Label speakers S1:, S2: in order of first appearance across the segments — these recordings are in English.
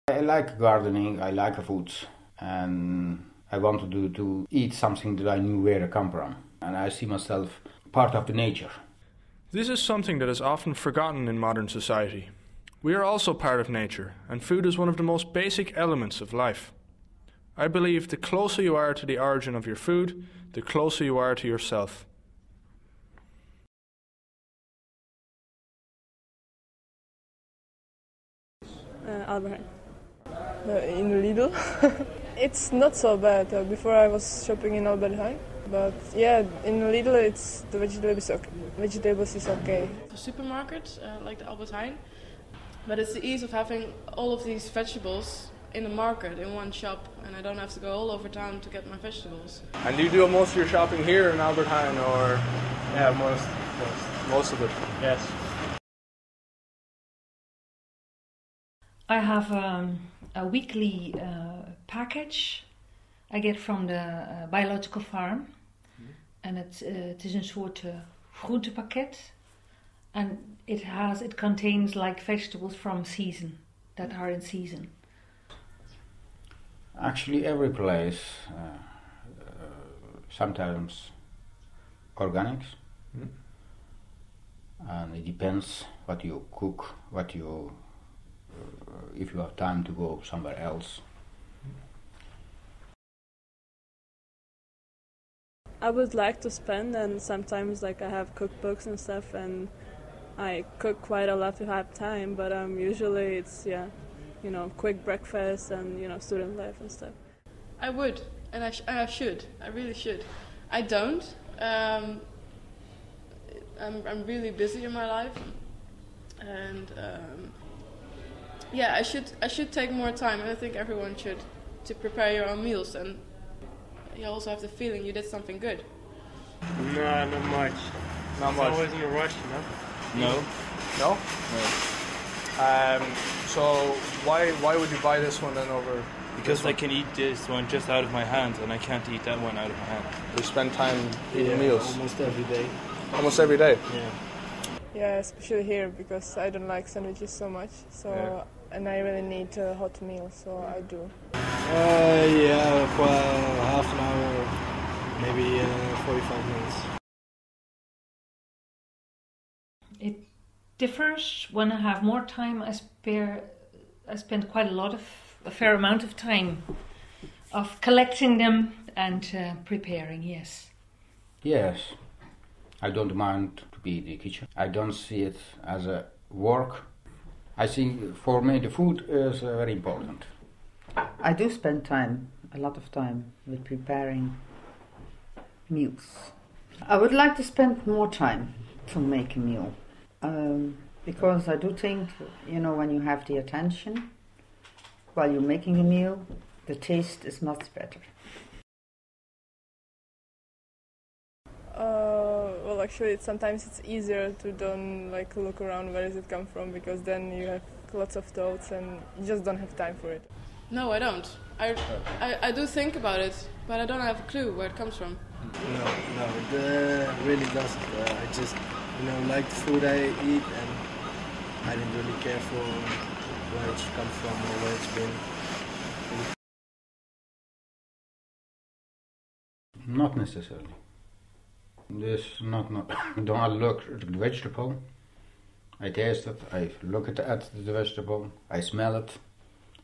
S1: I like gardening, I like food, and I want to eat something that I knew where I come from. And I see myself part of the nature.
S2: This is something that is often forgotten in modern society. We are also part of nature, and food is one of the most basic elements of life. I believe the closer you are to the origin of your food, the closer you are to yourself.
S3: Albert Heijn. In Lidl. It's not so bad. Before I was shopping in Albert Heijn. But yeah, in Lidl the vegetables is okay.
S4: The supermarket, like the Albert Heijn. But it's the ease of having all of these vegetables in the market, in one shop, and I don't have to go all over town to get my vegetables.
S2: And do you do most of your shopping here in Albert Heijn, or?
S5: Yeah,
S2: Most of it?
S5: Yes.
S6: I have a weekly package I get from the biological farm. En het is een soort groentepakket. And it contains like vegetables from season, that are in season.
S1: Actually, every place, sometimes organics. And it depends what you cook, if you have time to go somewhere else.
S3: I would like to spend, and sometimes like I have cookbooks and stuff, and I cook quite a lot to have time, but usually it's quick breakfast and student life and stuff.
S4: I would, and I should. I really should. I don't. I'm really busy in my life, and I should take more time, and I think everyone should, to prepare your own meals, and you also have the feeling you did something good.
S5: No, not much.
S2: Not much.
S5: Always in a rush,
S2: No? No? So why would you buy this one then over?
S7: Because I can eat this one just out of my hand, and I can't eat that one out of my hand.
S2: You spend time eating meals?
S5: Almost every day.
S2: Almost every day?
S5: Yeah.
S3: Yeah, especially here because I don't like sandwiches so much. And I really need a hot meal, so I do.
S5: For half an hour, maybe 45 minutes.
S6: It differs. When I have more time, I spend a fair amount of time of collecting them and preparing, yes.
S1: Yes, I don't mind to be in the kitchen. I don't see it as a work. I think for me the food is very important.
S8: I do spend a lot of time with preparing meals. I would like to spend more time to make a meal. Because I do think, when you have the attention while you're making a meal, the taste is much better.
S3: Well, actually, sometimes it's easier to don't look around where does it come from, because then you have lots of thoughts and you just don't have time for it.
S4: No, I don't. I do think about it, but I don't have a clue where it comes from.
S5: No, it really doesn't. I just, like the food I eat, and I didn't really care for where it's come from or where it's been.
S1: Not necessarily. This not. Don't I look at the vegetable? I taste it. I look at the vegetable. I smell it.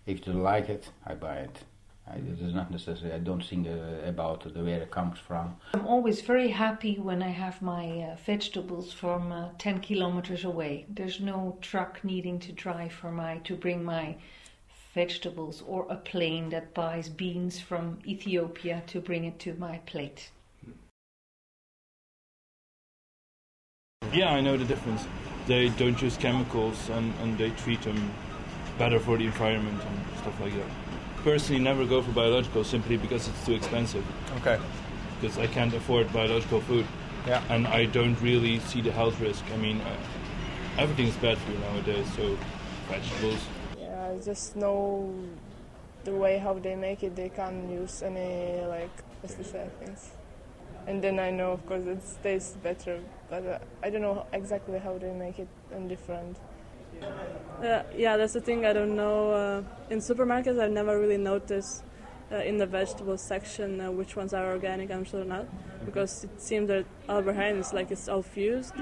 S1: If you like it, I buy it. It is not necessary. I don't think about where it comes from.
S6: I'm always very happy when I have my vegetables from 10 kilometers away. There's no truck needing to drive to bring my vegetables, or a plane that buys beans from Ethiopia to bring it to my plate.
S7: Yeah, I know the difference. They don't use chemicals, and they treat them better for the environment and stuff like that. Personally, never go for biological simply because it's too expensive.
S2: Okay.
S7: Because I can't afford biological food.
S2: Yeah.
S7: And I don't really see the health risk. I mean, everything's bad for you nowadays, so vegetables.
S3: Yeah, I just know the way how they make it. They can't use any pesticide things. And then I know, of course, it tastes better, but I don't know exactly how they make it and different. Yeah, that's the thing. I don't know. In supermarkets, I've never really noticed in the vegetable section which ones are organic and which are not, because it seems that Albert Heijn is like it's all fused.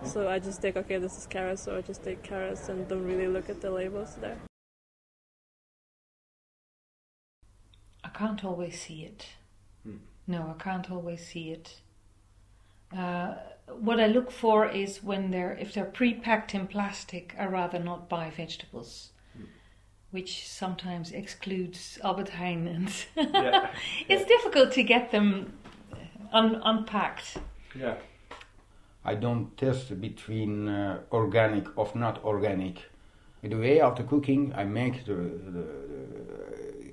S3: So I just take, okay, this is carrots, so I just take carrots and don't really look at the labels there.
S6: I can't always see it. No, I can't always see it. What I look for is if they're pre-packed in plastic, I rather not buy vegetables, which sometimes excludes Albert Heijn, and it's difficult to get them unpacked.
S1: Yeah. I don't test between organic or not organic. The way of the cooking, I make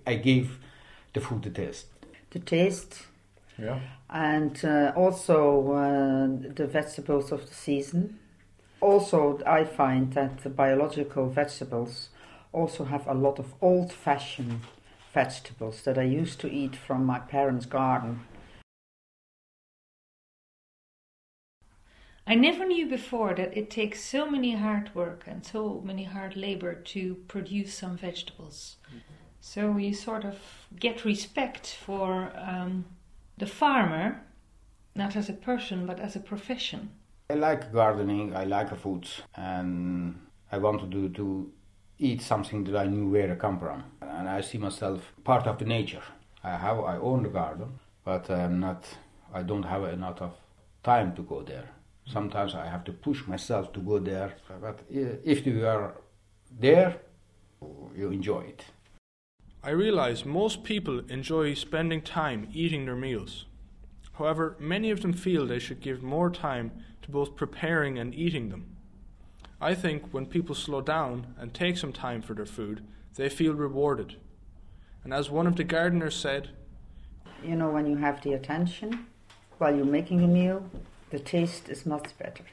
S1: I give the food the taste.
S8: The taste.
S1: Yeah.
S8: And also the vegetables of the season. Also, I find that the biological vegetables also have a lot of old-fashioned vegetables that I used to eat from my parents' garden.
S6: I never knew before that it takes so many hard work and so many hard labor to produce some vegetables. So you sort of get respect for the farmer, not as a person, but as a profession.
S1: I like gardening, I like food, and I want to eat something that I knew where I come from. And I see myself part of the nature. I own the garden, but I don't have enough time to go there. Sometimes I have to push myself to go there, but if you are there, you enjoy it.
S2: I realize most people enjoy spending time eating their meals. However, many of them feel they should give more time to both preparing and eating them. I think when people slow down and take some time for their food, they feel rewarded. And as one of the gardeners said,
S8: you know, when you have the attention while you're making a meal, the taste is much better.